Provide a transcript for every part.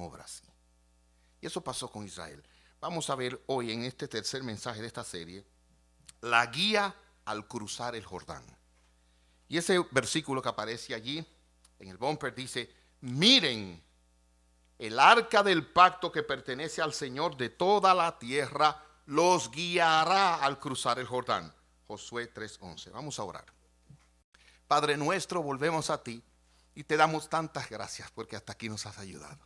no obra así. Y eso pasó con Israel. Vamos a ver hoy en este tercer mensaje de esta serie, la guía al cruzar el Jordán. Y ese versículo que aparece allí en el bumper dice: miren, el arca del pacto que pertenece al Señor de toda la tierra los guiará al cruzar el Jordán. Josué 3:11. Vamos a orar. Padre nuestro, volvemos a ti y te damos tantas gracias porque hasta aquí nos has ayudado.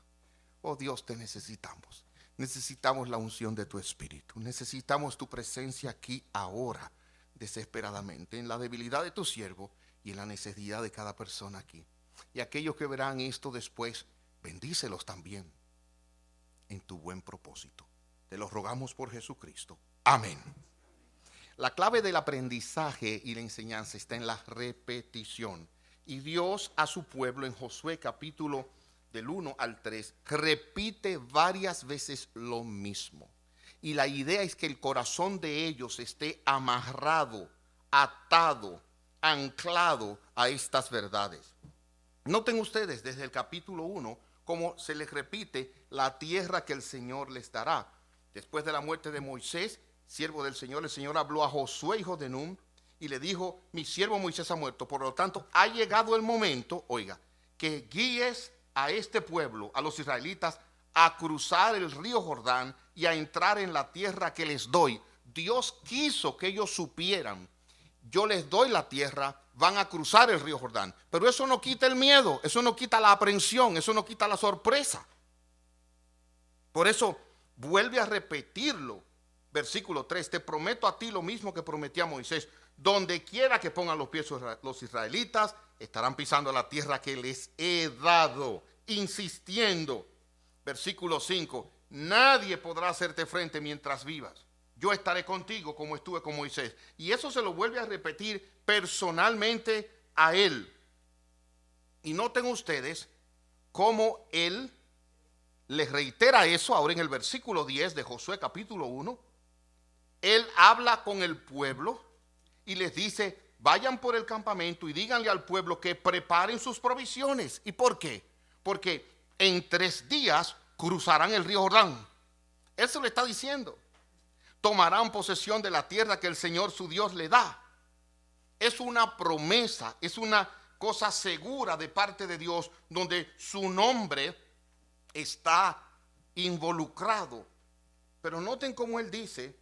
Oh Dios, te necesitamos. Necesitamos la unción de tu Espíritu. Necesitamos tu presencia aquí ahora, desesperadamente, en la debilidad de tu siervo y en la necesidad de cada persona aquí. Y aquellos que verán esto después, bendícelos también en tu buen propósito. Te lo rogamos por Jesucristo. Amén. La clave del aprendizaje y la enseñanza está en la repetición. Y Dios a su pueblo en Josué capítulo del 1 al 3 repite varias veces lo mismo. Y la idea es que el corazón de ellos esté amarrado, atado, anclado a estas verdades. Noten ustedes desde el capítulo 1 cómo se les repite la tierra que el Señor les dará. Después de la muerte de Moisés, siervo del Señor, el Señor habló a Josué, hijo de Nun, y le dijo: mi siervo Moisés ha muerto, por lo tanto ha llegado el momento, oiga, que guíes a este pueblo, a los israelitas, a cruzar el río Jordán y a entrar en la tierra que les doy. Dios quiso que ellos supieran: yo les doy la tierra, van a cruzar el río Jordán. Pero eso no quita el miedo, eso no quita la aprensión, eso no quita la sorpresa. Por eso vuelve a repetirlo. Versículo 3, te prometo a ti lo mismo que prometí a Moisés. Donde quiera que pongan los pies los israelitas, estarán pisando la tierra que les he dado. Insistiendo. Versículo 5, nadie podrá hacerte frente mientras vivas. Yo estaré contigo como estuve con Moisés. Y eso se lo vuelve a repetir personalmente a él. Y noten ustedes cómo él les reitera eso ahora en el versículo 10 de Josué capítulo 1. Él habla con el pueblo y les dice: vayan por el campamento y díganle al pueblo que preparen sus provisiones. ¿Y por qué? Porque en 3 días cruzarán el río Jordán. Él se lo está diciendo. Tomarán posesión de la tierra que el Señor su Dios le da. Es una promesa, es una cosa segura de parte de Dios, donde su nombre está involucrado. Pero noten cómo él dice: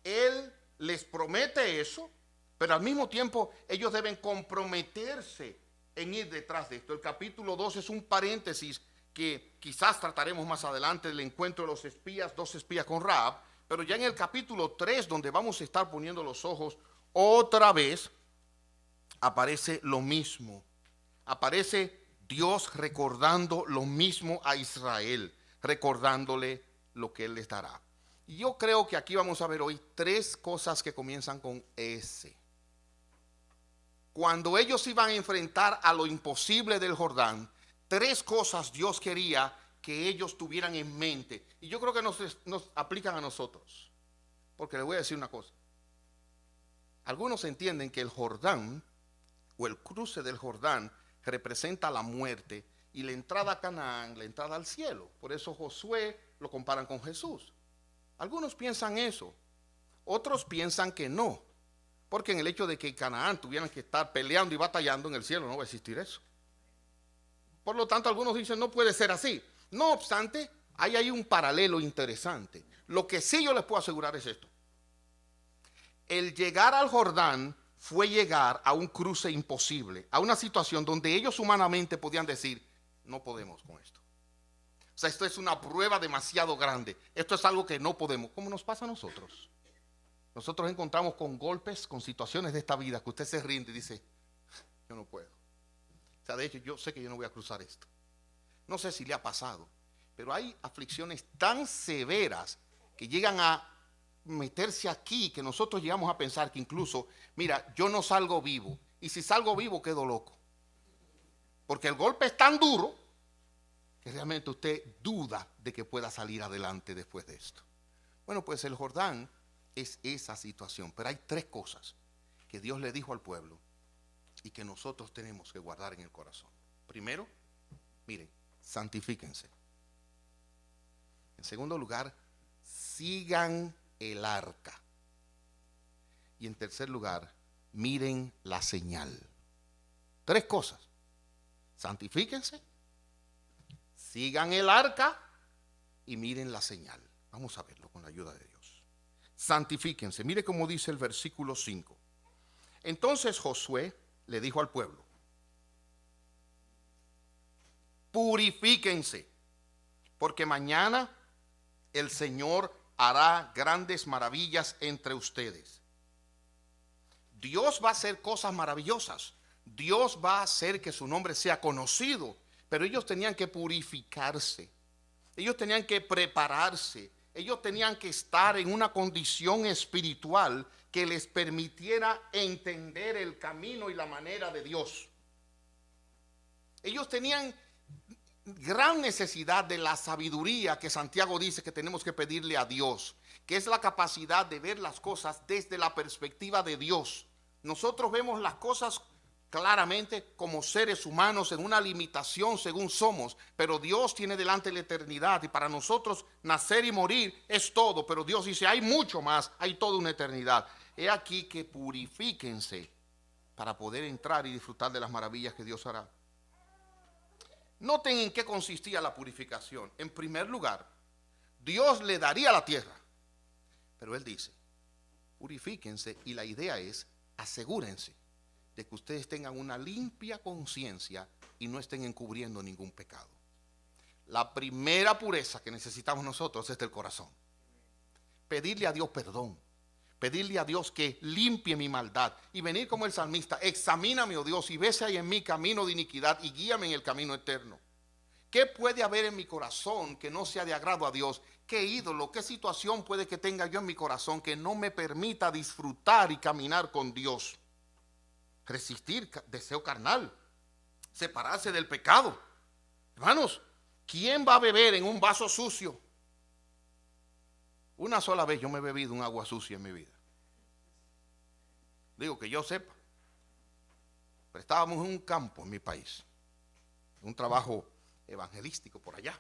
él les promete eso, pero al mismo tiempo ellos deben comprometerse en ir detrás de esto. El capítulo 2 es un paréntesis que quizás trataremos más adelante, del encuentro de los espías, 2 espías con Rahab. Pero ya en el capítulo 3, donde vamos a estar poniendo los ojos, otra vez aparece lo mismo. Aparece Dios recordando lo mismo a Israel, recordándole lo que Él les dará. Y yo creo que aquí vamos a ver hoy 3 cosas que comienzan con S. Cuando ellos iban a enfrentar a lo imposible del Jordán, 3 cosas Dios quería que ellos tuvieran en mente. Y yo creo que nos aplican a nosotros. Porque les voy a decir una cosa. Algunos entienden que el Jordán, o el cruce del Jordán, representa la muerte y la entrada a Canaán, la entrada al cielo. Por eso Josué lo comparan con Jesús. Algunos piensan eso. Otros piensan que no. Porque en el hecho de que en Canaán tuvieran que estar peleando y batallando, en el cielo no va a existir eso. Por lo tanto, algunos dicen: no puede ser así. No obstante, hay ahí un paralelo interesante. Lo que sí yo les puedo asegurar es esto: el llegar al Jordán fue llegar a un cruce imposible, a una situación donde ellos humanamente podían decir: no podemos con esto. O sea, esto es una prueba demasiado grande. Esto es algo que no podemos. ¿Cómo nos pasa a nosotros? Nosotros encontramos con golpes, con situaciones de esta vida que usted se rinde y dice: yo no puedo. O sea, de hecho, yo sé que yo no voy a cruzar esto. No sé si le ha pasado, pero hay aflicciones tan severas que llegan a meterse aquí, que nosotros llegamos a pensar que incluso, mira, yo no salgo vivo. Y si salgo vivo, quedo loco. Porque el golpe es tan duro que realmente usted duda de que pueda salir adelante después de esto. Bueno, pues el Jordán es esa situación. Pero hay 3 cosas que Dios le dijo al pueblo y que nosotros tenemos que guardar en el corazón. Primero, miren, santifíquense. En segundo lugar, sigan el arca. Y en tercer lugar, miren la señal. 3 cosas. Santifíquense, sigan el arca y miren la señal. Vamos a verlo con la ayuda de Dios. Santifíquense. Mire cómo dice el versículo 5. Entonces Josué le dijo al pueblo: purifíquense, porque mañana el Señor hará grandes maravillas entre ustedes. Dios va a hacer cosas maravillosas. Dios va a hacer que su nombre sea conocido. Pero ellos tenían que purificarse. Ellos tenían que prepararse. Ellos tenían que estar en una condición espiritual que les permitiera entender el camino y la manera de Dios. Ellos tenían gran necesidad de la sabiduría que Santiago dice que tenemos que pedirle a Dios, que es la capacidad de ver las cosas desde la perspectiva de Dios. Nosotros vemos las cosas claramente como seres humanos en una limitación según somos, pero Dios tiene delante la eternidad y para nosotros nacer y morir es todo, pero Dios dice hay mucho más, hay toda una eternidad. He aquí que purifíquense para poder entrar y disfrutar de las maravillas que Dios hará. Noten en qué consistía la purificación. En primer lugar, Dios le daría la tierra, pero Él dice, purifíquense, y la idea es, asegúrense de que ustedes tengan una limpia conciencia y no estén encubriendo ningún pecado. La primera pureza que necesitamos nosotros es del corazón. Pedirle a Dios perdón, pedirle a Dios que limpie mi maldad y venir como el salmista: examíname, oh Dios, y ve si hay en mí camino de iniquidad y guíame en el camino eterno. ¿Qué puede haber en mi corazón que no sea de agrado a Dios? ¿Qué ídolo, qué situación puede que tenga yo en mi corazón que no me permita disfrutar y caminar con Dios? Resistir deseo carnal, separarse del pecado. Hermanos, ¿quién va a beber en un vaso sucio? Una sola vez yo me he bebido un agua sucia en mi vida. Digo que yo sepa. Pero estábamos en un campo en mi país, un trabajo evangelístico por allá.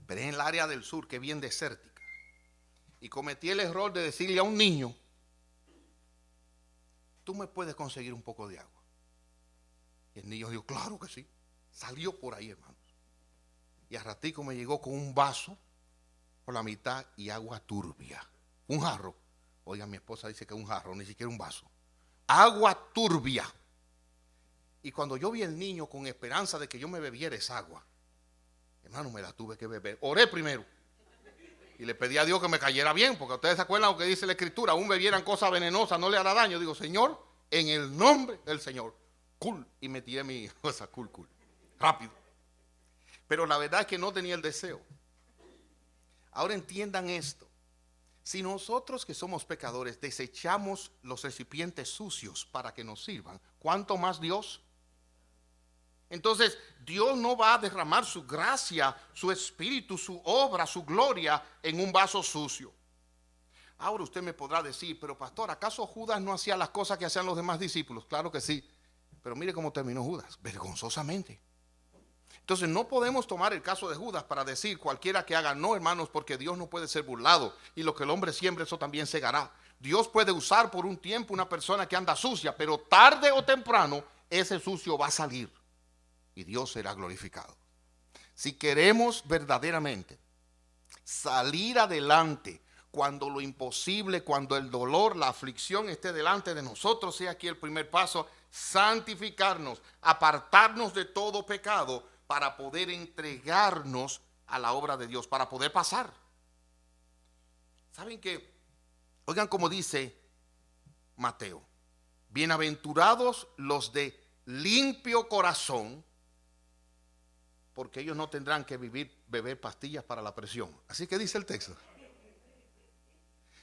Pero en el área del sur, que es bien desértica. Y cometí el error de decirle a un niño: ¿tú me puedes conseguir un poco de agua? Y el niño dijo: claro que sí. Salió por ahí, hermanos. Y a ratico me llegó con un vaso por la mitad y agua turbia. Un jarro. Oiga, mi esposa dice que es un jarro, ni siquiera un vaso. Agua turbia. Y cuando yo vi al niño con esperanza de que yo me bebiera esa agua, hermano, me la tuve que beber. Oré primero y le pedí a Dios que me cayera bien, porque ustedes se acuerdan lo que dice la Escritura: aún bebieran cosas venenosas, no le hará daño. Digo: Señor, en el nombre del Señor, cool. Y me tiré mi cosa, cool, rápido. Pero la verdad es que no tenía el deseo. Ahora entiendan esto: si nosotros que somos pecadores desechamos los recipientes sucios para que nos sirvan, ¿cuánto más Dios? Entonces Dios no va a derramar su gracia, su espíritu, su obra, su gloria en un vaso sucio. Ahora usted me podrá decir: pero pastor, ¿acaso Judas no hacía las cosas que hacían los demás discípulos? Claro que sí, pero mire cómo terminó Judas, vergonzosamente. Entonces no podemos tomar el caso de Judas para decir cualquiera que haga. No, hermanos, porque Dios no puede ser burlado, y lo que el hombre siembra, eso también segará. Dios puede usar por un tiempo una persona que anda sucia, pero tarde o temprano ese sucio va a salir y Dios será glorificado. Si queremos verdaderamente salir adelante cuando lo imposible, cuando el dolor, la aflicción esté delante de nosotros, sea aquí el primer paso: santificarnos, apartarnos de todo pecado para poder entregarnos a la obra de Dios, para poder pasar. ¿Saben qué? Oigan cómo dice Mateo: bienaventurados los de limpio corazón, porque ellos no tendrán que beber pastillas para la presión. Así que dice el texto.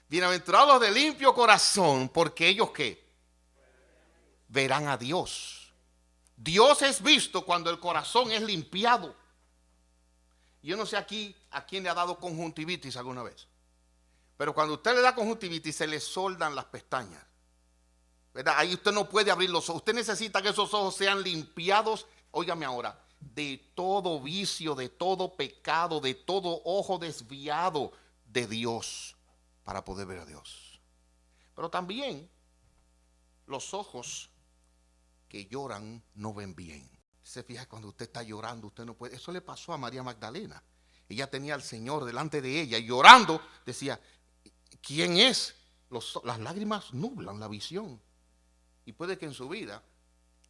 Bienaventurados los de limpio corazón, porque ellos ¿qué? Verán a Dios. Dios es visto cuando el corazón es limpiado. Yo no sé aquí a quién le ha dado conjuntivitis alguna vez, pero cuando usted le da conjuntivitis se le soldan las pestañas, ¿verdad? Ahí usted no puede abrir los ojos. Usted necesita que esos ojos sean limpiados óigame ahora, de todo vicio, de todo pecado, de todo ojo desviado de Dios para poder ver a Dios. Pero también los ojos que lloran no ven bien. Se fija, cuando usted está llorando, usted no puede. Eso le pasó a María Magdalena. Ella tenía al Señor delante de ella y llorando decía, ¿quién es? Las lágrimas nublan la visión. Y puede que en su vida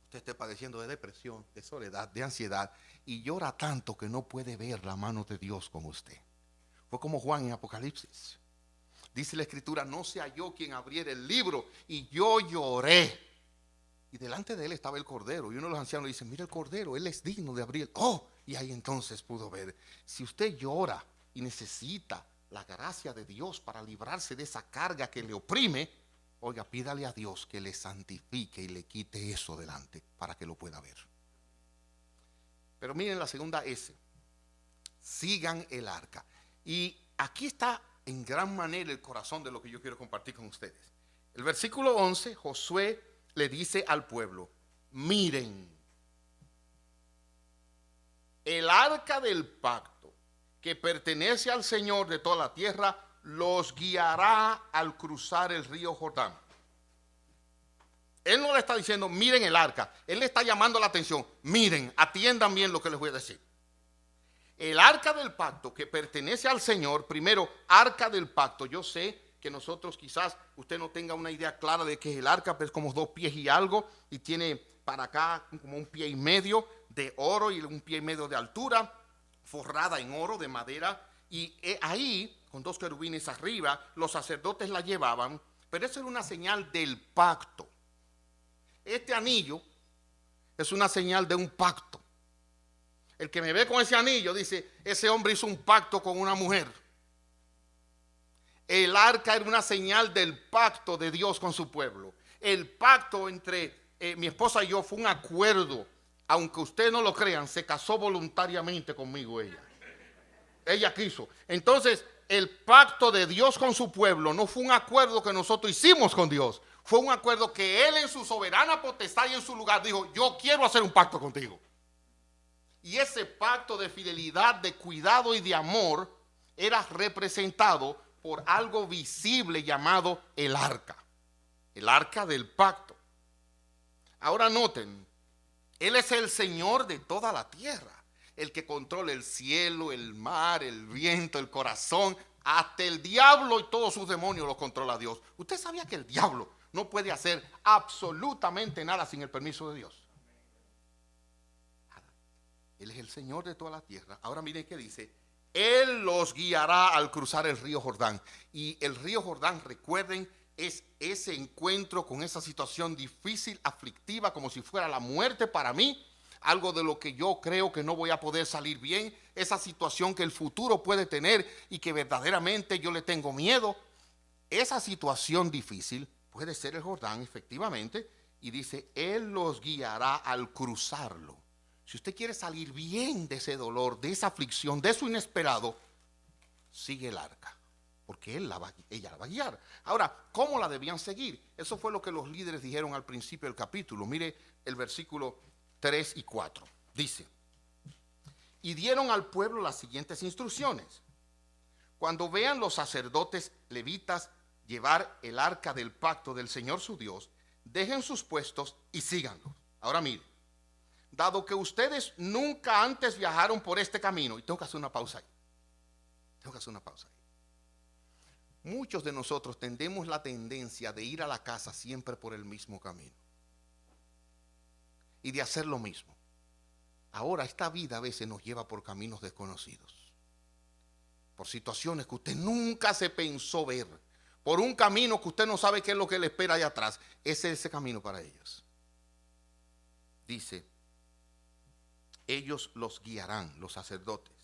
usted esté padeciendo de depresión, de soledad, de ansiedad, y llora tanto que no puede ver la mano de Dios con usted. Fue como Juan en Apocalipsis. Dice la Escritura, no sea yo quien abriera el libro, y yo lloré. Y delante de él estaba el Cordero. Y uno de los ancianos dice, mira el Cordero, él es digno de abrir. Oh, y ahí entonces pudo ver. Si usted llora y necesita la gracia de Dios para librarse de esa carga que le oprime, oiga, pídale a Dios que le santifique y le quite eso delante para que lo pueda ver. Pero miren la segunda S. Sigan el arca. Y aquí está en gran manera el corazón de lo que yo quiero compartir con ustedes. El versículo 11, Josué le dice al pueblo, miren, el arca del pacto que pertenece al Señor de toda la tierra los guiará al cruzar el río Jordán. Él no le está diciendo, miren el arca. Él le está llamando la atención. Miren, atiendan bien lo que les voy a decir. El arca del pacto que pertenece al Señor, primero, arca del pacto. Yo sé que nosotros quizás usted no tenga una idea clara de qué es el arca, pero es como 2 pies y algo, y tiene para acá como 1 pie y medio de oro y 1 pie y medio de altura, forrada en oro de madera, y ahí, con 2 querubines arriba, los sacerdotes la llevaban, pero eso era una señal del pacto. Este anillo es una señal de un pacto. El que me ve con ese anillo dice, ese hombre hizo un pacto con una mujer. El arca era una señal del pacto de Dios con su pueblo. El pacto entre mi esposa y yo fue un acuerdo. Aunque ustedes no lo crean, se casó voluntariamente conmigo ella. Ella quiso. Entonces, el pacto de Dios con su pueblo no fue un acuerdo que nosotros hicimos con Dios. Fue un acuerdo que Él en su soberana potestad y en su lugar dijo, yo quiero hacer un pacto contigo. Y ese pacto de fidelidad, de cuidado y de amor era representado por algo visible llamado el arca del pacto. Ahora noten, Él es el Señor de toda la tierra, el que controla el cielo, el mar, el viento, el corazón, hasta el diablo y todos sus demonios los controla Dios. ¿Usted sabía que el diablo no puede hacer absolutamente nada sin el permiso de Dios? Él es el Señor de toda la tierra. Ahora miren qué dice. Él los guiará al cruzar el río Jordán. Y el río Jordán, recuerden, es ese encuentro con esa situación difícil, aflictiva, como si fuera la muerte para mí. Algo de lo que yo creo que no voy a poder salir bien. Esa situación que el futuro puede tener y que verdaderamente yo le tengo miedo. Esa situación difícil puede ser el Jordán, efectivamente. Y dice, Él los guiará al cruzarlo. Si usted quiere salir bien de ese dolor, de esa aflicción, de eso inesperado, sigue el arca, porque ella la va a guiar. Ahora, ¿cómo la debían seguir? Eso fue lo que los líderes dijeron al principio del capítulo. Mire el versículo 3 y 4. Dice, y dieron al pueblo las siguientes instrucciones. Cuando vean los sacerdotes levitas llevar el arca del pacto del Señor su Dios, dejen sus puestos y síganlo. Ahora mire. Dado que ustedes nunca antes viajaron por este camino, y tengo que hacer una pausa ahí. Muchos de nosotros tenemos la tendencia de ir a la casa siempre por el mismo camino y de hacer lo mismo. Ahora, esta vida a veces nos lleva por caminos desconocidos, por situaciones que usted nunca se pensó ver, por un camino que usted no sabe qué es lo que le espera allá atrás. Ese es ese camino para ellos. Dice, ellos los guiarán, los sacerdotes.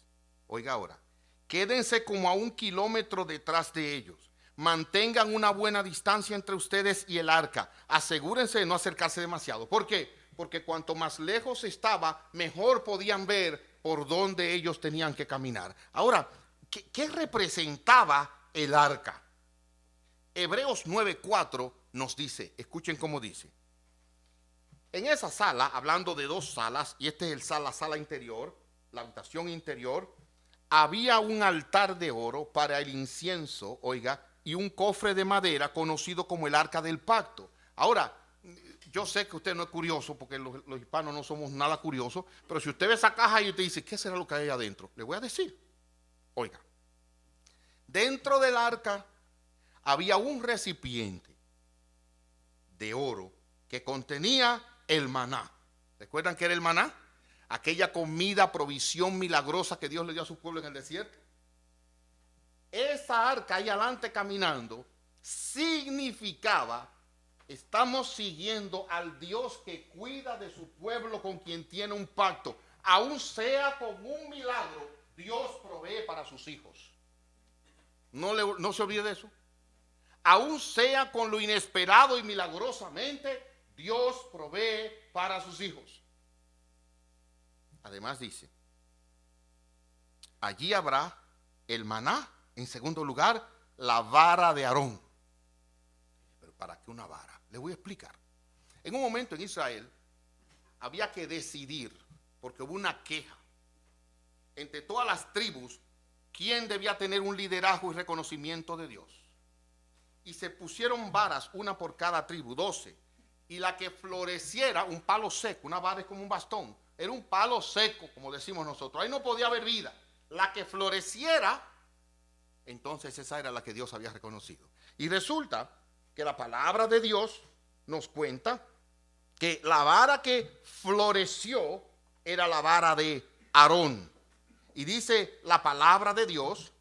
Oiga ahora, quédense como a 1 kilómetro detrás de ellos. Mantengan una buena distancia entre ustedes y el arca. Asegúrense de no acercarse demasiado. ¿Por qué? Porque cuanto más lejos estaba, mejor podían ver por dónde ellos tenían que caminar. Ahora, ¿qué representaba el arca? Hebreos 9:4 nos dice, escuchen cómo dice. En esa sala, hablando de dos salas, y esta es la sala interior, la habitación interior, había un altar de oro para el incienso, oiga, y un cofre de madera conocido como el Arca del Pacto. Ahora, yo sé que usted no es curioso, porque los hispanos no somos nada curiosos, pero si usted ve esa caja y usted dice, ¿qué será lo que hay adentro? Le voy a decir, oiga, dentro del arca había un recipiente de oro que contenía el maná. ¿Recuerdan qué era el maná? Aquella comida, provisión milagrosa que Dios le dio a su pueblo en el desierto. Esa arca ahí adelante caminando significaba, estamos siguiendo al Dios que cuida de su pueblo, con quien tiene un pacto. Aún sea con un milagro, Dios provee para sus hijos. No se olvide de eso. Aún sea con lo inesperado y milagrosamente, Dios provee para sus hijos. Además dice, allí habrá el maná. En segundo lugar, la vara de Aarón. ¿Pero para qué una vara? Le voy a explicar. En un momento en Israel había que decidir, porque hubo una queja entre todas las tribus, quién debía tener un liderazgo y reconocimiento de Dios. Y se pusieron varas, una por cada tribu, 12. Y la que floreciera, un palo seco, una vara es como un bastón, era un palo seco, como decimos nosotros. Ahí no podía haber vida. La que floreciera, entonces esa era la que Dios había reconocido. Y resulta que la palabra de Dios nos cuenta que la vara que floreció era la vara de Aarón. Y dice la palabra de Dios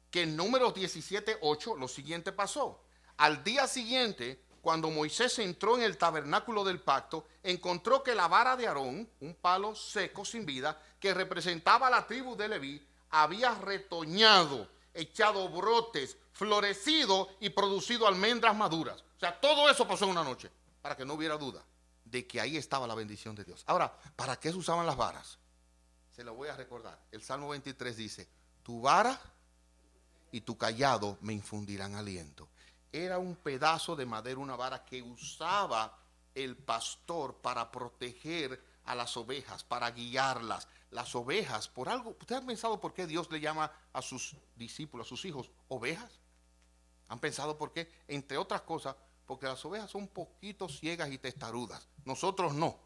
que en Números 17:8 lo siguiente pasó. Al día siguiente, cuando Moisés entró en el tabernáculo del pacto, encontró que la vara de Aarón, un palo seco sin vida, que representaba a la tribu de Leví, había retoñado, echado brotes, florecido y producido almendras maduras. O sea, todo eso pasó en una noche, para que no hubiera duda de que ahí estaba la bendición de Dios. Ahora, ¿para qué se usaban las varas? Se lo voy a recordar. El Salmo 23 dice, tu vara y tu cayado me infundirán aliento. Era un pedazo de madera, una vara que usaba el pastor para proteger a las ovejas, para guiarlas. Las ovejas, por algo, ¿usted ha pensado por qué Dios le llama a sus discípulos, a sus hijos, ovejas? ¿Han pensado por qué? Entre otras cosas, porque las ovejas son un poquito ciegas y testarudas. Nosotros no,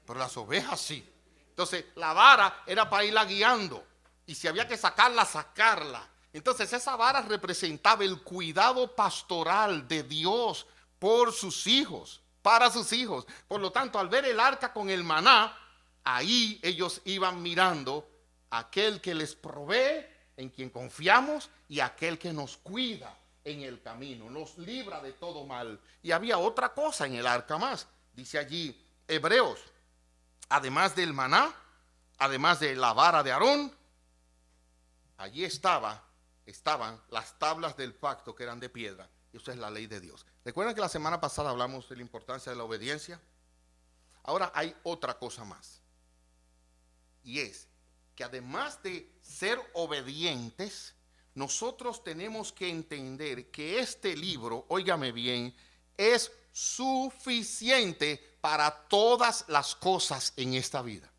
pero las ovejas sí. Entonces, la vara era para irla guiando. Y si había que sacarla, sacarla. Entonces, esa vara representaba el cuidado pastoral de Dios por sus hijos, para sus hijos. Por lo tanto, al ver el arca con el maná, ahí ellos iban mirando a aquel que les provee, en quien confiamos, y aquel que nos cuida en el camino, nos libra de todo mal. Y había otra cosa en el arca más. Dice allí Hebreos, además del maná, además de la vara de Aarón, allí estaban las tablas del pacto que eran de piedra. Y eso es la ley de Dios. ¿Recuerdan que la semana pasada hablamos de la importancia de la obediencia? Ahora hay otra cosa más. Y es que además de ser obedientes, nosotros tenemos que entender que este libro, óigame bien, es suficiente para todas las cosas en esta vida.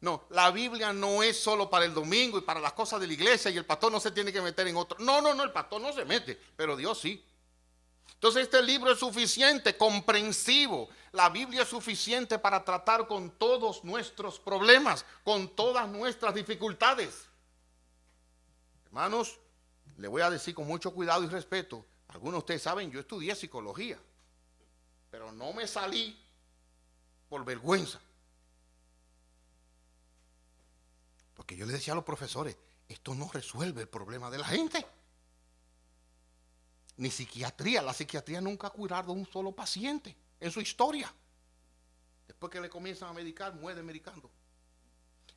No, la Biblia no es solo para el domingo y para las cosas de la iglesia y el pastor no se tiene que meter en otro. No, el pastor no se mete, pero Dios sí. Entonces este libro es suficiente, comprensivo. La Biblia es suficiente para tratar con todos nuestros problemas, con todas nuestras dificultades. Hermanos, le voy a decir con mucho cuidado y respeto. Algunos de ustedes saben, yo estudié psicología, pero no me salí por vergüenza. Porque yo les decía a los profesores, esto no resuelve el problema de la gente. Ni psiquiatría, la psiquiatría nunca ha curado a un solo paciente en su historia. Después que le comienzan a medicar, muere medicando.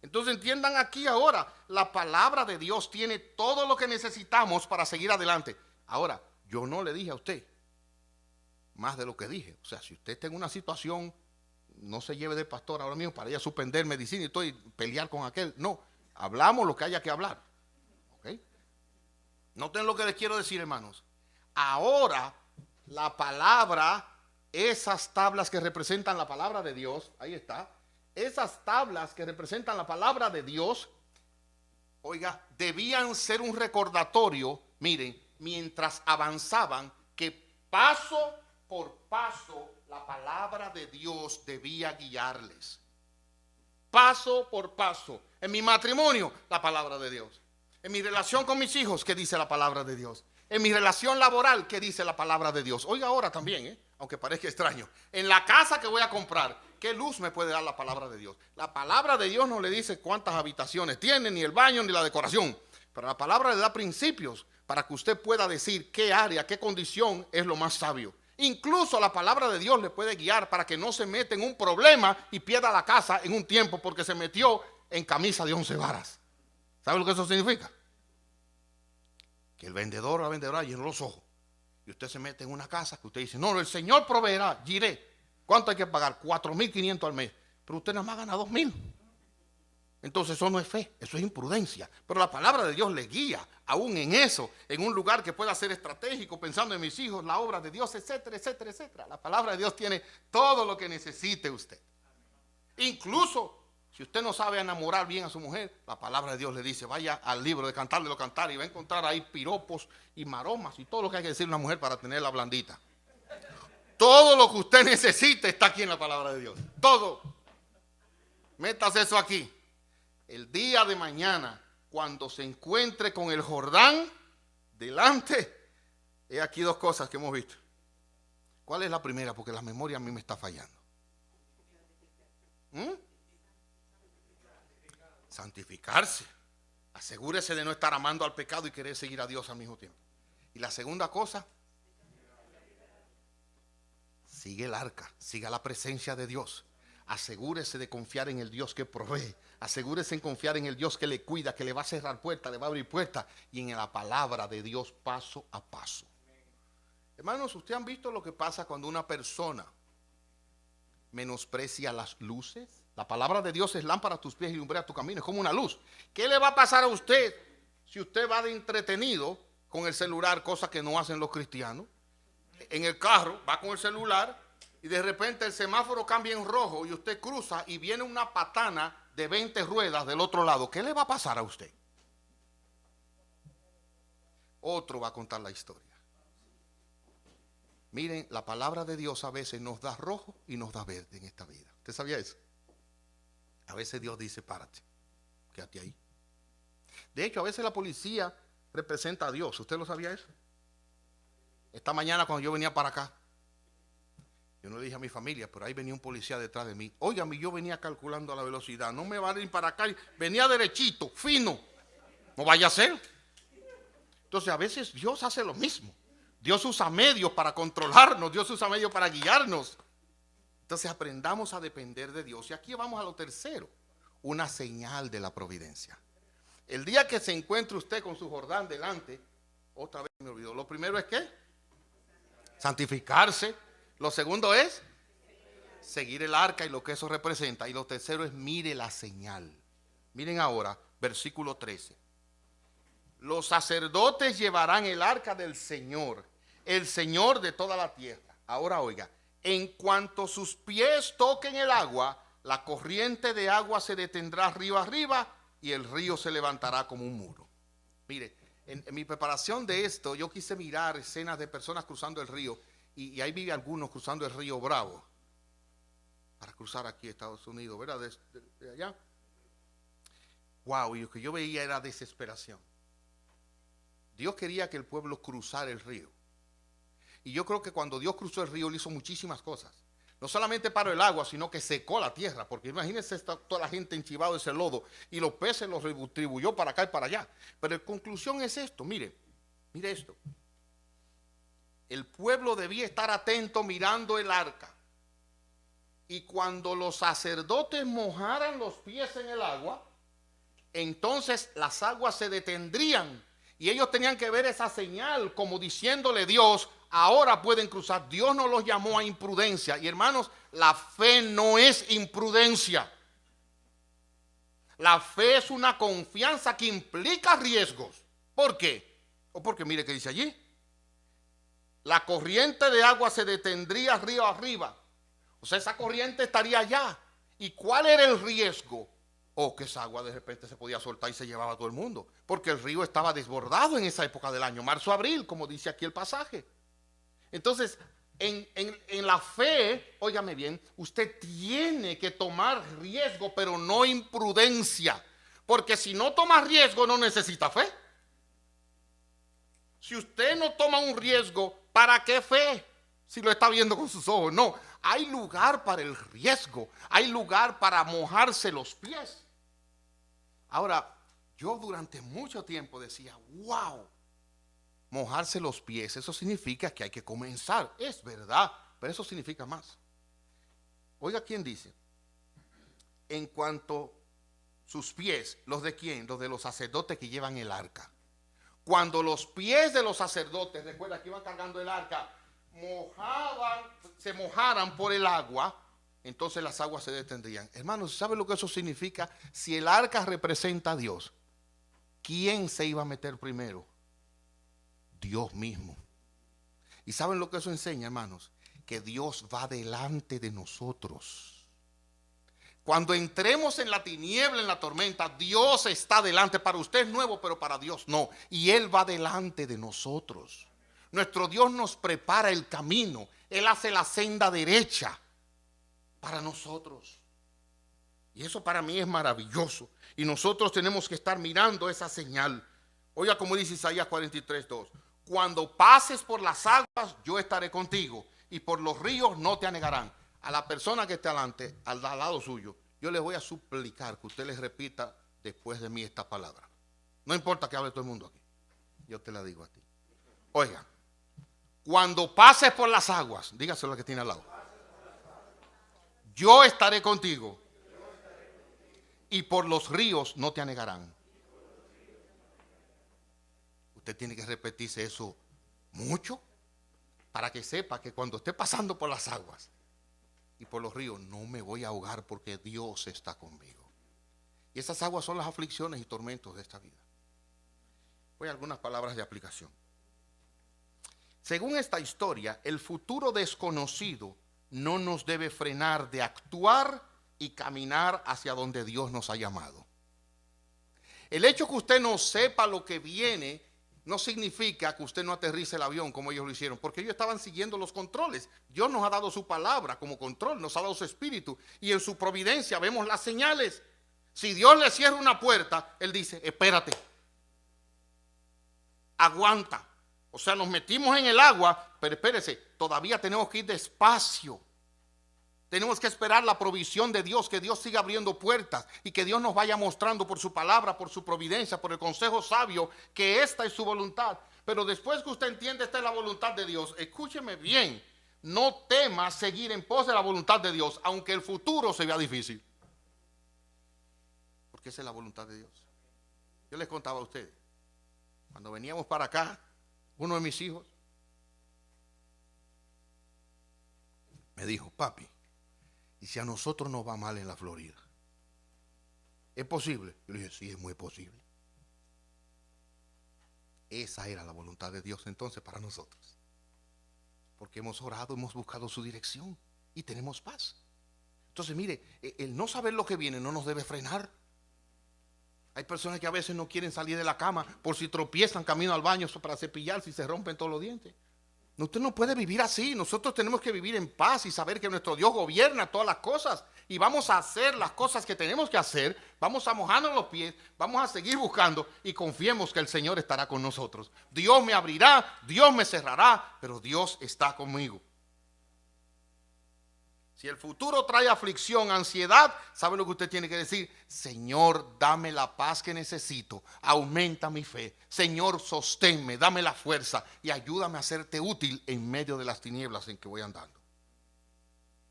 Entonces entiendan aquí ahora, la palabra de Dios tiene todo lo que necesitamos para seguir adelante. Ahora, yo no le dije a usted más de lo que dije. O sea, si usted está en una situación, no se lleve del pastor ahora mismo para ir a suspender medicina y todo y pelear con aquel. No, hablamos lo que haya que hablar. ¿Ok? Noten lo que les quiero decir, hermanos. Ahora, la palabra esas tablas que representan la palabra de Dios, ahí está, esas tablas que representan la palabra de Dios, oiga, debían ser un recordatorio, miren, mientras avanzaban, que paso por paso la palabra de Dios debía guiarles. Paso por paso. En mi matrimonio, la palabra de Dios. En mi relación con mis hijos, ¿qué dice la palabra de Dios? En mi relación laboral, ¿qué dice la palabra de Dios? Oiga ahora también, aunque parezca extraño. En la casa que voy a comprar, ¿qué luz me puede dar la palabra de Dios? La palabra de Dios no le dice cuántas habitaciones tiene, ni el baño, ni la decoración. Pero la palabra le da principios para que usted pueda decir qué área, qué condición es lo más sabio. Incluso la palabra de Dios le puede guiar para que no se meta en un problema y pierda la casa en un tiempo porque se metió en camisa de 11 varas. ¿Sabe lo que eso significa? Que el vendedor o la vendedora llenó los ojos y usted se mete en una casa que usted dice, no, el Señor proveerá, giré. ¿Cuánto hay que pagar? 4.500 al mes. Pero usted nada más gana 2.000. Entonces eso no es fe, eso es imprudencia. Pero la palabra de Dios le guía, aún en eso, en un lugar que pueda ser estratégico, pensando en mis hijos, la obra de Dios, etcétera, etcétera, etcétera. La palabra de Dios tiene todo lo que necesite usted. Incluso, si usted no sabe enamorar bien a su mujer, la palabra de Dios le dice, vaya al libro de Cantar de los Cantares y va a encontrar ahí piropos y maromas y todo lo que hay que decir a una mujer para tenerla blandita. Todo lo que usted necesite está aquí en la palabra de Dios. Todo. Métase eso aquí. El día de mañana, cuando se encuentre con el Jordán delante, he aquí dos cosas que hemos visto. ¿Cuál es la primera? Porque la memoria a mí me está fallando. Santificarse. Asegúrese de no estar amando al pecado y querer seguir a Dios al mismo tiempo. Y la segunda cosa, sigue el arca, siga la presencia de Dios. Asegúrese de confiar en el Dios que provee. Asegúrese en confiar en el Dios que le cuida, que le va a cerrar puertas, le va a abrir puertas. Y en la palabra de Dios paso a paso. Hermanos, ¿ustedes han visto lo que pasa cuando una persona menosprecia las luces? La palabra de Dios es lámpara a tus pies y lumbrera tu camino. Es como una luz. ¿Qué le va a pasar a usted si usted va de entretenido con el celular, cosa que no hacen los cristianos? En el carro, va con el celular y de repente el semáforo cambia en rojo y usted cruza y viene una patana de 20 ruedas del otro lado. ¿Qué le va a pasar a usted? Otro va a contar la historia. Miren, la palabra de Dios a veces nos da rojo y nos da verde en esta vida. ¿Usted sabía eso? A veces Dios dice, párate, quédate ahí. De hecho, a veces la policía representa a Dios. ¿Usted lo sabía eso? Esta mañana cuando yo venía para acá, yo no le dije a mi familia, pero ahí venía un policía detrás de mí. Óigame, yo venía calculando la velocidad. No me va a ir para acá. Venía derechito, fino. No vaya a ser. Entonces a veces Dios hace lo mismo. Dios usa medios para controlarnos. Dios usa medios para guiarnos. Entonces aprendamos a depender de Dios. Y aquí vamos a lo tercero. Una señal de la providencia. El día que se encuentre usted con su Jordán delante, otra vez me olvidó. Lo primero es ¿qué? Santificarse. Lo segundo es seguir el arca y lo que eso representa. Y lo tercero es mire la señal. Miren ahora, versículo 13. Los sacerdotes llevarán el arca del Señor, el Señor de toda la tierra. Ahora oiga, en cuanto sus pies toquen el agua, la corriente de agua se detendrá río arriba y el río se levantará como un muro. Mire, en mi preparación de esto, yo quise mirar escenas de personas cruzando el río. Y ahí vi algunos cruzando el río Bravo para cruzar aquí a Estados Unidos, ¿verdad? De allá. Wow, y lo que yo veía era desesperación. Dios quería que el pueblo cruzara el río. Y yo creo que cuando Dios cruzó el río, Él hizo muchísimas cosas. No solamente paró el agua, sino que secó la tierra. Porque imagínense toda la gente enchivada de ese lodo. Y los peces los distribuyó para acá y para allá. Pero en conclusión es esto, mire esto. El pueblo debía estar atento mirando el arca. Y cuando los sacerdotes mojaran los pies en el agua, entonces las aguas se detendrían. Y ellos tenían que ver esa señal como diciéndole Dios, ahora pueden cruzar. Dios no los llamó a imprudencia. Y hermanos, la fe no es imprudencia. La fe es una confianza que implica riesgos. ¿Por qué? O porque mire que dice allí. la corriente de agua se detendría río arriba. O sea, esa corriente estaría allá. ¿Y cuál era el riesgo? O que esa agua de repente se podía soltar y se llevaba a todo el mundo. Porque el río estaba desbordado en esa época del año, marzo-abril, como dice aquí el pasaje. Entonces, en la fe, óigame bien, usted tiene que tomar riesgo, pero no imprudencia. Porque si no toma riesgo, no necesita fe. Si usted no toma un riesgo, ¿para qué fe? Si lo está viendo con sus ojos. No, hay lugar para el riesgo. Hay lugar para mojarse los pies. Ahora, yo durante mucho tiempo decía, wow, mojarse los pies, eso significa que hay que comenzar. Es verdad, pero eso significa más. Oiga, ¿quién dice? En cuanto sus pies, ¿los de quién? Los de los sacerdotes que llevan el arca. Cuando los pies de los sacerdotes, recuerda que iban cargando el arca, se mojaran por el agua, entonces las aguas se detendrían. Hermanos, ¿sabe lo que eso significa? Si el arca representa a Dios, ¿quién se iba a meter primero? Dios mismo. ¿Y saben lo que eso enseña, hermanos? Que Dios va delante de nosotros. Cuando entremos en la tiniebla, en la tormenta, Dios está delante. Para usted es nuevo, pero para Dios no. Y Él va delante de nosotros. Nuestro Dios nos prepara el camino. Él hace la senda derecha para nosotros. Y eso para mí es maravilloso. Y nosotros tenemos que estar mirando esa señal. Oiga como dice Isaías 43:2. Cuando pases por las aguas, yo estaré contigo. Y por los ríos no te anegarán. A la persona que esté adelante, al lado suyo, yo les voy a suplicar que usted les repita después de mí esta palabra. No importa que hable todo el mundo aquí. Yo te la digo a ti. Oiga, cuando pases por las aguas, dígaselo a que tiene al lado. Yo estaré contigo. Y por los ríos no te anegarán. Usted tiene que repetirse eso mucho para que sepa que cuando esté pasando por las aguas y por los ríos, no me voy a ahogar porque Dios está conmigo. Y esas aguas son las aflicciones y tormentos de esta vida. Voy a algunas palabras de aplicación. Según esta historia, el futuro desconocido no nos debe frenar de actuar y caminar hacia donde Dios nos ha llamado. El hecho que usted no sepa lo que viene no significa que usted no aterrice el avión como ellos lo hicieron, porque ellos estaban siguiendo los controles. Dios nos ha dado su palabra como control, nos ha dado su espíritu, y en su providencia vemos las señales. Si Dios le cierra una puerta, Él dice, espérate, aguanta. O sea, nos metimos en el agua, pero espérese, todavía tenemos que ir despacio. Tenemos que esperar la provisión de Dios, que Dios siga abriendo puertas y que Dios nos vaya mostrando por su palabra, por su providencia, por el consejo sabio, que esta es su voluntad. Pero después que usted entiende esta es la voluntad de Dios, escúcheme bien, no tema seguir en pos de la voluntad de Dios, aunque el futuro se vea difícil. Porque esa es la voluntad de Dios. Yo les contaba a ustedes, cuando veníamos para acá, uno de mis hijos me dijo, papi, ¿y si a nosotros nos va mal en la Florida? ¿Es posible? Yo le dije, sí, es muy posible. Esa era la voluntad de Dios entonces para nosotros. Porque hemos orado, hemos buscado su dirección y tenemos paz. Entonces, mire, el no saber lo que viene no nos debe frenar. Hay personas que a veces no quieren salir de la cama por si tropiezan camino al baño para cepillarse y se rompen todos los dientes. Usted no puede vivir así. Nosotros tenemos que vivir en paz y saber que nuestro Dios gobierna todas las cosas. Y vamos a hacer las cosas que tenemos que hacer. Vamos a mojarnos los pies. Vamos a seguir buscando y confiemos que el Señor estará con nosotros. Dios me abrirá, Dios me cerrará, pero Dios está conmigo. Si el futuro trae aflicción, ansiedad, ¿sabe lo que usted tiene que decir? Señor, dame la paz que necesito, aumenta mi fe. Señor, sosténme, dame la fuerza y ayúdame a serte útil en medio de las tinieblas en que voy andando.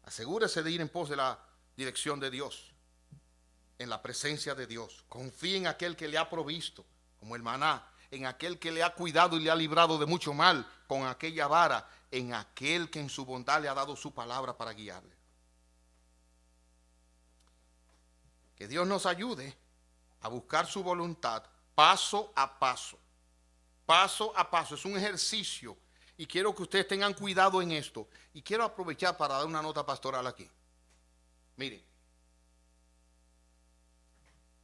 Asegúrese de ir en pos de la dirección de Dios, en la presencia de Dios. Confíe en aquel que le ha provisto, como el maná, en aquel que le ha cuidado y le ha librado de mucho mal, con aquella vara, en aquel que en su bondad le ha dado su palabra para guiarle. Que Dios nos ayude a buscar su voluntad paso a paso. Paso a paso. Es un ejercicio. Y quiero que ustedes tengan cuidado en esto. Y quiero aprovechar para dar una nota pastoral aquí. Miren.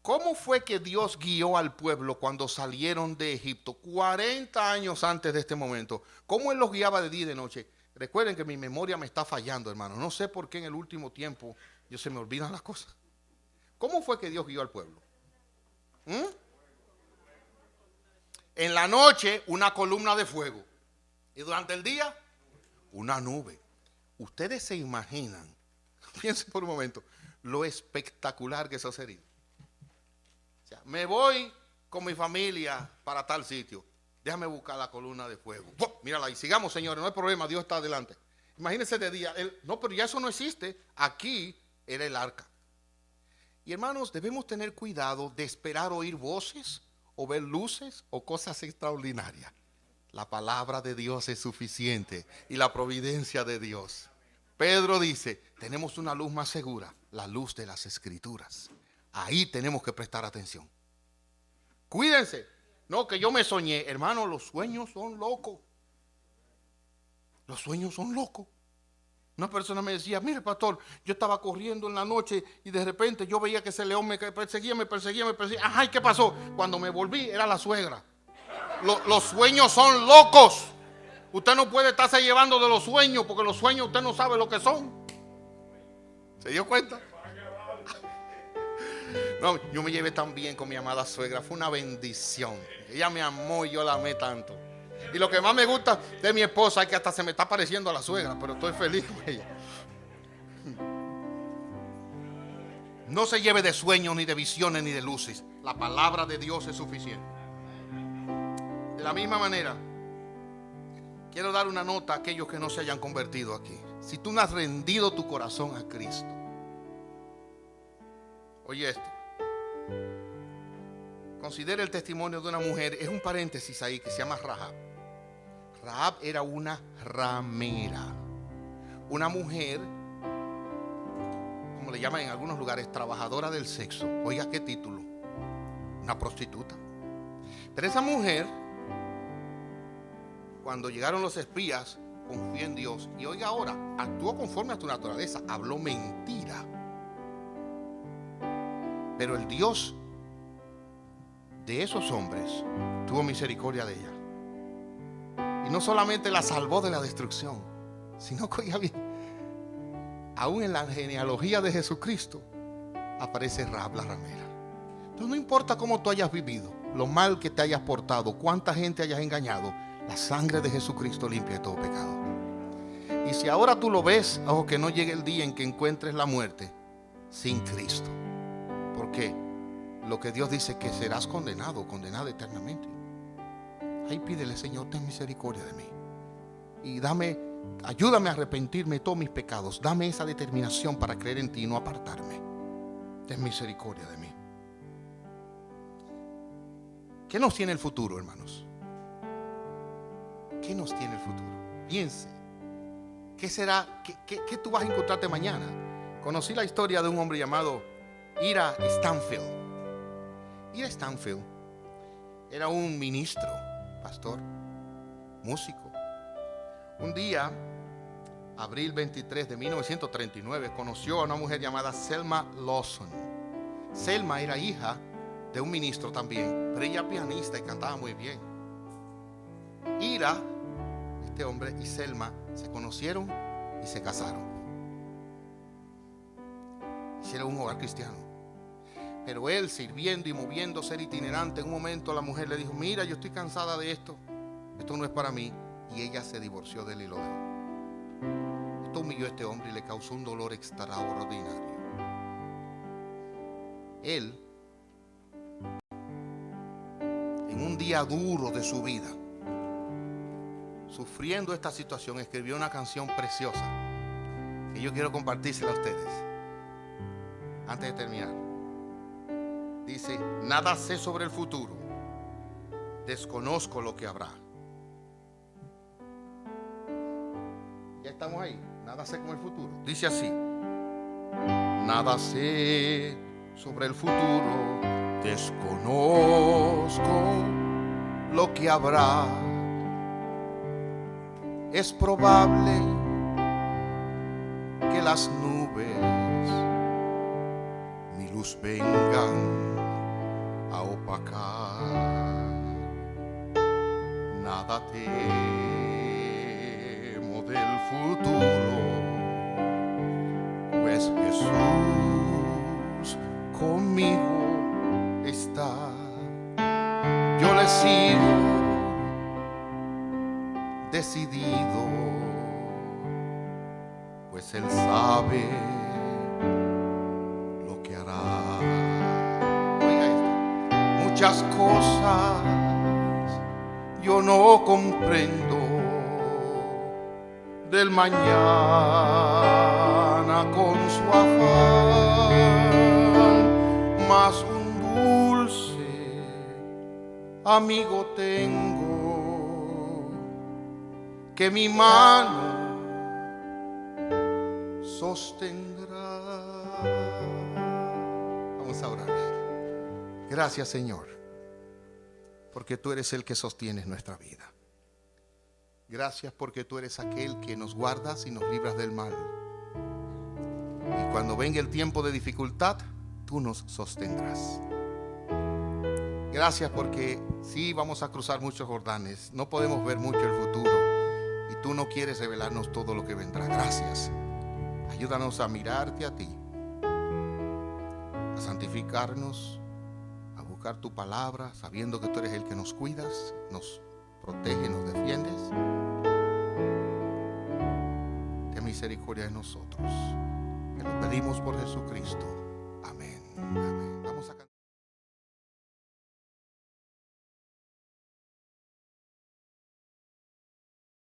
¿Cómo fue que Dios guió al pueblo cuando salieron de Egipto? 40 años antes de este momento. ¿Cómo Él los guiaba de día y de noche? Recuerden que mi memoria me está fallando, hermano. No sé por qué en el último tiempo se me olvidan las cosas. ¿Cómo fue que Dios guió al pueblo? En la noche, una columna de fuego. Y durante el día, una nube. Ustedes se imaginan, piensen por un momento, lo espectacular que eso sería. O sea, me voy con mi familia para tal sitio. Déjame buscar la columna de fuego. ¡Oh! Mírala ahí, sigamos, señores, no hay problema, Dios está adelante. Imagínense de día. No, pero ya eso no existe. Aquí era el arca. Y hermanos, debemos tener cuidado de esperar oír voces o ver luces o cosas extraordinarias. La palabra de Dios es suficiente y la providencia de Dios. Pedro dice, tenemos una luz más segura, la luz de las Escrituras. Ahí tenemos que prestar atención. Cuídense. No, que yo me soñé. Hermano, los sueños son locos. Los sueños son locos. Una persona me decía, mire pastor, yo estaba corriendo en la noche y de repente yo veía que ese león me perseguía. Ajá, ¿y qué pasó? Cuando me volví era la suegra. Los sueños son locos. Usted no puede estarse llevando de los sueños porque los sueños usted no sabe lo que son. ¿Se dio cuenta? No, yo me llevé tan bien con mi amada suegra, fue una bendición. Ella me amó y yo la amé tanto. Y lo que más me gusta de mi esposa es que hasta se me está pareciendo a la suegra, pero estoy feliz con ella. No se lleve de sueños, ni de visiones, ni de luces. La palabra de Dios es suficiente. De la misma manera, quiero dar una nota a aquellos que no se hayan convertido aquí. Si tú no has rendido tu corazón a Cristo, oye esto. Considera el testimonio de una mujer. Es un paréntesis ahí que se llama Rahab. Rahab era una ramera. Una mujer, como le llaman en algunos lugares, trabajadora del sexo. Oiga qué título. Una prostituta. Pero esa mujer, cuando llegaron los espías, confió en Dios. Y oiga ahora, actuó conforme a su naturaleza. Habló mentira. Pero el Dios de esos hombres tuvo misericordia de ella. Y no solamente la salvó de la destrucción, sino que, oiga bien, aún en la genealogía de Jesucristo aparece Rahab la ramera. Entonces no importa cómo tú hayas vivido, lo mal que te hayas portado, cuánta gente hayas engañado, la sangre de Jesucristo limpia todo pecado. Y si ahora tú lo ves, ojo, que no llegue el día en que encuentres la muerte sin Cristo. ¿Por qué? Lo que Dios dice que serás condenado eternamente. Ahí pídele, Señor, ten misericordia de mí. Y ayúdame a arrepentirme de todos mis pecados. Dame esa determinación para creer en ti y no apartarme. Ten misericordia de mí. ¿Qué nos tiene el futuro, hermanos? ¿Qué nos tiene el futuro? Piense. ¿Qué será? ¿Qué tú vas a encontrarte mañana? Conocí la historia de un hombre llamado Ira Stanfield. Ira Stanfield era un ministro, pastor, músico. Un día, abril 23 de 1939, conoció a una mujer llamada Selma Lawson. Selma era hija de un ministro también, pero ella pianista y cantaba muy bien. Ira, este hombre, y Selma se conocieron y se casaron. Hicieron un hogar cristiano. Pero él, sirviendo y moviendo, ser itinerante, en un momento la mujer le dijo, mira, yo estoy cansada de esto no es para mí. Y ella se divorció de él y lo dejó. Esto humilló a este hombre y le causó un dolor extraordinario. Él, en un día duro de su vida, sufriendo esta situación, escribió una canción preciosa que yo quiero compartírsela a ustedes antes de terminar. Dice, nada sé sobre el futuro, desconozco lo que habrá. Ya estamos ahí, nada sé con el futuro. Dice así, nada sé sobre el futuro, desconozco lo que habrá. es probable que las nubes mi luz vengan a opacar. Nada temo del futuro, pues Jesús conmigo está. Yo le sigo decidido, pues Él sabe lo que hará. Oiga esto. Muchas cosas yo no comprendo del mañana con su afán, mas un dulce amigo tengo que mi mano sostendrá. Vamos a orar. Gracias, Señor, porque tú eres el que sostienes nuestra vida. Gracias porque tú eres aquel que nos guardas y nos libras del mal. Y cuando venga el tiempo de dificultad, tú nos sostendrás. Gracias porque sí vamos a cruzar muchos Jordanes, no podemos ver mucho el futuro y tú no quieres revelarnos todo lo que vendrá. Gracias. Ayúdanos a mirarte a ti, a santificarnos, a buscar tu palabra, sabiendo que tú eres el que nos cuidas, nos protege, nos defiendes. Ten misericordia de nosotros. Te lo pedimos por Jesucristo. Amén. Amén. Vamos a